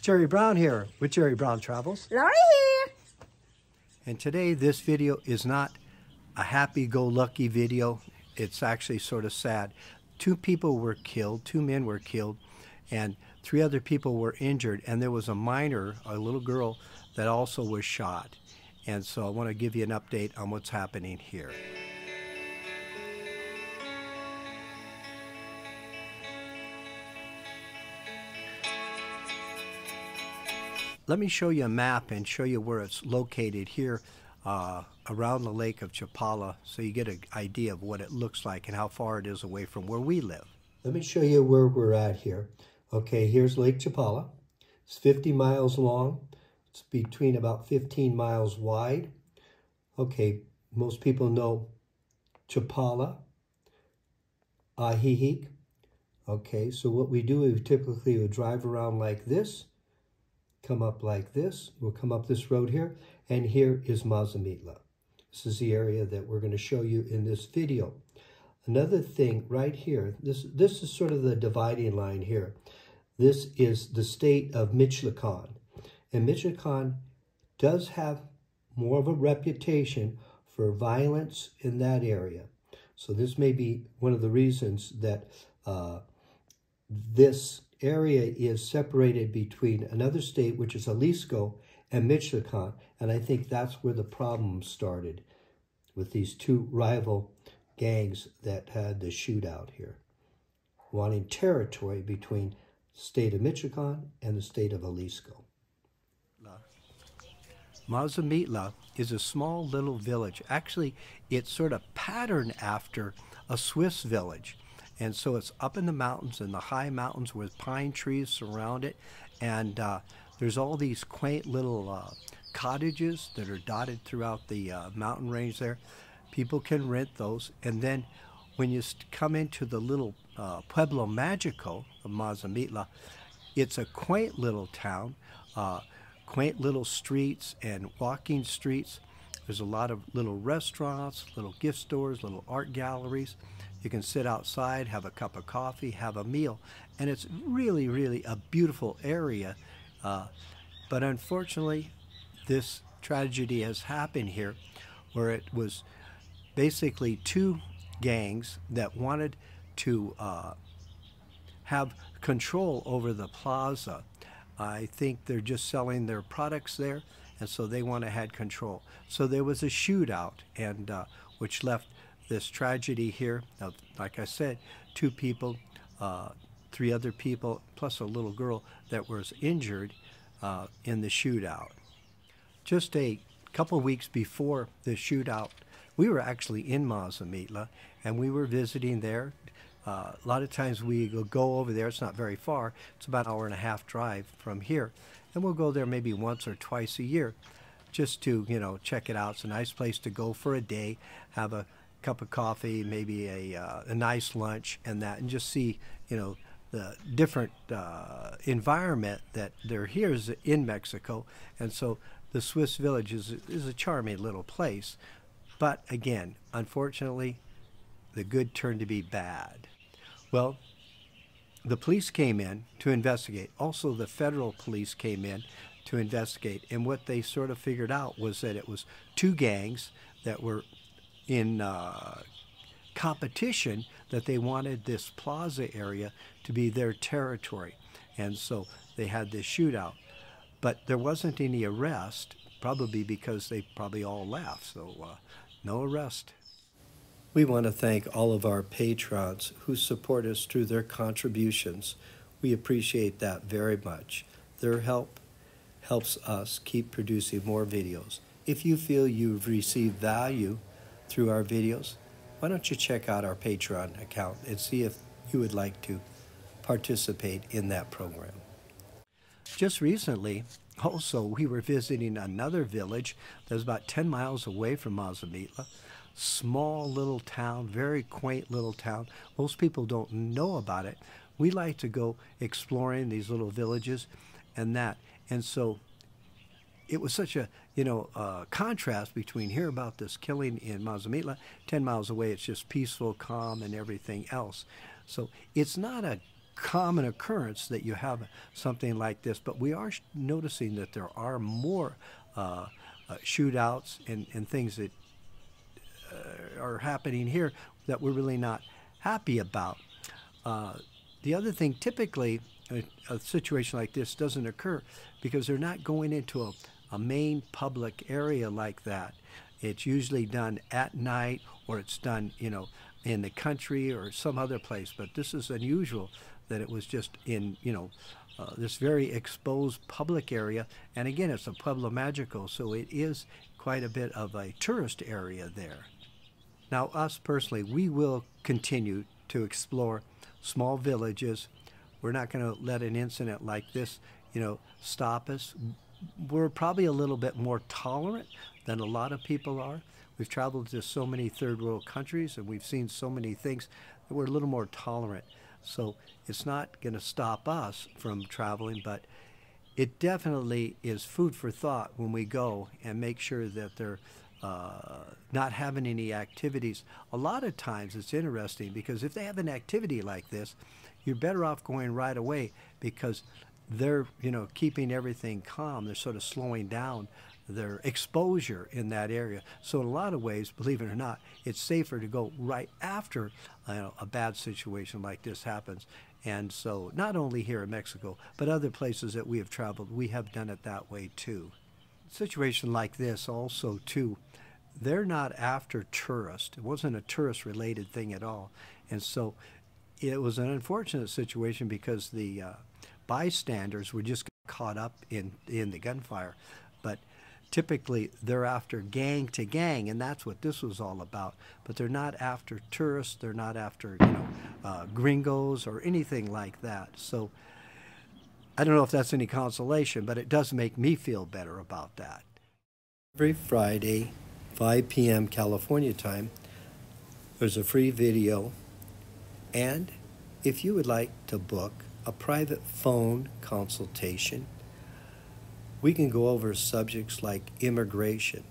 Jerry Brown here with Jerry Brown Travels. Lori here. And today this video is not a happy-go-lucky video. It's actually sort of sad. 2 people were killed, 2 men were killed, and 3 other people were injured. And there was a minor, a little girl, that also was shot. And so I want to give you an update on what's happening here. Let me show you a map and show you where it's located here around the lake of Chapala, so you get an idea of what it looks like and how far it is away from where we live. Let me show you where we're at here. Okay, here's Lake Chapala. It's 50 miles long. It's between about 15 miles wide. Okay, most people know Chapala, Ajijic. Okay, so what we do is we typically would drive around like this, come up like this. We'll come up this road here, and here is Mazamitla. This is the area that we're going to show you in this video. Another thing right here, this is sort of the dividing line here. This is the state of Michoacan. And Michoacan does have more of a reputation for violence in that area. So this may be one of the reasons that this area is separated between another state, which is Jalisco, and Michoacan. And I think that's where the problem started with these 2 rival gangs that had the shootout here, wanting territory between the state of Michoacan and the state of Jalisco. Mazamitla is a small little village. Actually, it's sort of patterned after a Swiss village. And so it's up in the mountains, in the high mountains with pine trees surround it. And there's all these quaint little cottages that are dotted throughout the mountain range there. People can rent those. And then when you come into the little Pueblo Magico of Mazamitla, it's a quaint little town, quaint little streets and walking streets. There's a lot of little restaurants, little gift stores, little art galleries. You can sit outside, have a cup of coffee, have a meal, and it's really, really a beautiful area. But unfortunately, this tragedy has happened here, where it was basically 2 gangs that wanted to have control over the plaza. I think they're just selling their products there, and so they want to have control. So there was a shootout, and which left this tragedy here of, like I said, 2 people, 3 other people, plus a little girl that was injured in the shootout. Just a couple weeks before the shootout, we were actually in Mazamitla, and we were visiting there. A lot of times we go over there. It's not very far. It's about an 1.5-hour drive from here, and we'll go there maybe once or twice a year just to, you know, check it out. It's a nice place to go for a day, have a cup of coffee, maybe a nice lunch, and that, and just see, you know, the different environment that there here is in Mexico. And so the Swiss village is a charming little place. But again, unfortunately, the good turned to be bad. Well, the police came in to investigate. Also, the federal police came in to investigate. And what they sort of figured out was that it was 2 gangs that were in competition, that they wanted this plaza area to be their territory. And so they had this shootout. But there wasn't any arrest, probably because they probably all left. So no arrest. We want to thank all of our patrons who support us through their contributions. We appreciate that very much. Their help helps us keep producing more videos. If you feel you've received value through our videos, why don't you check out our Patreon account and see if you would like to participate in that program. Just recently, also, we were visiting another village that was about 10 miles away from Mazamitla. Small little town, very quaint little town. Most people don't know about it. We like to go exploring these little villages and that. And so it was such a, contrast between here about this killing in Mazamitla. 10 miles away, it's just peaceful, calm, and everything else. So it's not a common occurrence that you have something like this, but we are noticing that there are more shootouts and things that are happening here that we're really not happy about. The other thing, typically, a situation like this doesn't occur because they're not going into a main public area like that. It's usually done at night, or it's done, in the country or some other place. But this is unusual that it was just in, this very exposed public area. And again, it's a Pueblo Magico, so it is quite a bit of a tourist area there. Now, us personally, we will continue to explore small villages. We're not going to let an incident like this, stop us. We're probably a little bit more tolerant than a lot of people are. We've traveled to so many third world countries and we've seen so many things that we're a little more tolerant. So it's not going to stop us from traveling, but it definitely is food for thought when we go and make sure that they're not having any activities. A lot of times it's interesting because if they have an activity like this, you're better off going right away because they're, keeping everything calm. They're sort of slowing down their exposure in that area. So in a lot of ways, believe it or not, it's safer to go right after a bad situation like this happens. And so not only here in Mexico, but other places that we have traveled, we have done it that way too. A situation like this also too, they're not after tourists. It wasn't a tourist related thing at all. And so it was an unfortunate situation because the bystanders were just caught up in the gunfire. But typically they're after gang to gang, and that's what this was all about. But they're not after tourists. They're not after gringos or anything like that. So I don't know if that's any consolation, but it does make me feel better about that. Every Friday, 5 p.m. California time, there's a free video. And if you would like to book a private phone consultation, we can go over subjects like immigration.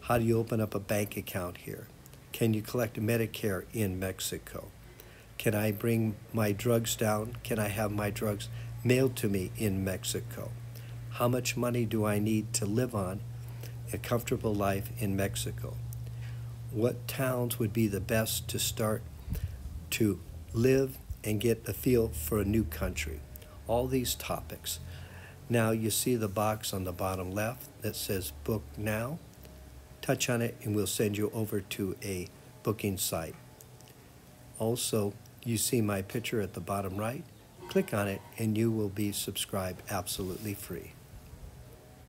How do you open up a bank account here? Can you collect Medicare in Mexico? Can I bring my drugs down? Can I have my drugs mailed to me in Mexico? How much money do I need to live on a comfortable life in Mexico? What towns would be the best to start to live and get a feel for a new country? All these topics. Now you see the box on the bottom left that says book now. Touch on it and we'll send you over to a booking site. Also, you see my picture at the bottom right. Click on it and you will be subscribed absolutely free.